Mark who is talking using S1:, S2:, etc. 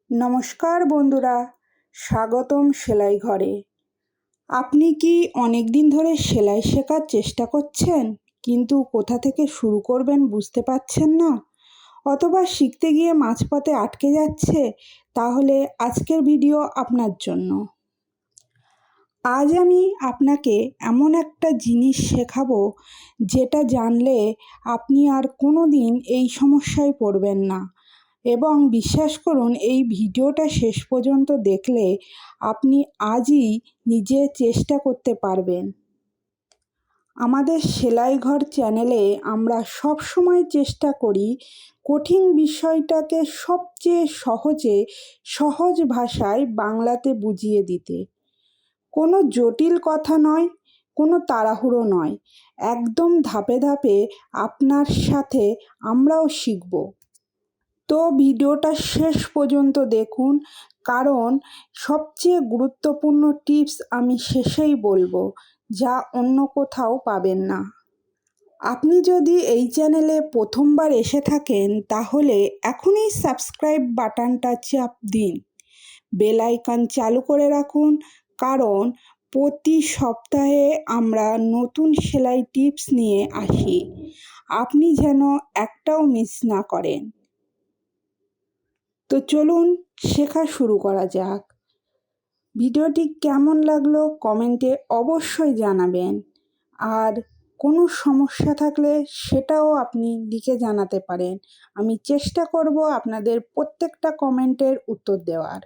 S1: নমস্কার বন্ধুরা, স্বাগতম সেলাই ঘরে। আপনি কি অনেক দিন ধরে সেলাই শেখার চেষ্টা করছেন, কিন্তু কোথা থেকে শুরু করবেন বুঝতে পারছেন না, অথবা শিখতে গিয়ে মাঝপথে আটকে যাচ্ছে? তাহলে আজকের ভিডিও আপনার জন্য। আজ আমি আপনাকে এমন একটা জিনিস শেখাবো যেটা জানলে আপনি আর কোনো দিন এই সমস্যায় পড়বেন না। এবং বিশ্বাস করুন, এই ভিডিওটা শেষ পর্যন্ত দেখলে আপনি আজই নিজে চেষ্টা করতে পারবেন। আমাদের সেলাই ঘর চ্যানেলে আমরা সব সময় চেষ্টা করি কঠিন বিষয়টাকে সবচেয়ে সহজ ভাষায় বাংলাতে বুঝিয়ে দিতে। কোনো জটিল কথা নয়, কোনো তাড়াহুড়ো নয়, একদম ধাপে ধাপে আপনার সাথে আমরাও শিখব। তো ভিডিওটা শেষ পর্যন্ত দেখুন, কারণ সবচেয়ে গুরুত্বপূর্ণ টিপস আমি শেষেই বলবো, যা অন্য কোথাও পাবেন না। আপনি যদি এই চ্যানেলে প্রথমবার এসে থাকেন, তাহলে এখনই সাবস্ক্রাইব বাটনটা চাপ দিন, বেল আইকন চালু করে রাখুন, কারণ প্রতি সপ্তাহে আমরা নতুন সেলাই টিপস নিয়ে আসি। আপনি যেন একটাও মিস না করেন। তো চলুন শেখা শুরু করা যাক। ভিডিওটি কেমন লাগলো কমেন্টে অবশ্যই জানাবেন, আর কোনো সমস্যা থাকলে সেটাও আপনি লিখে জানাতে পারেন। আমি চেষ্টা করব আপনাদের প্রত্যেকটা কমেন্টের উত্তর দেওয়ার।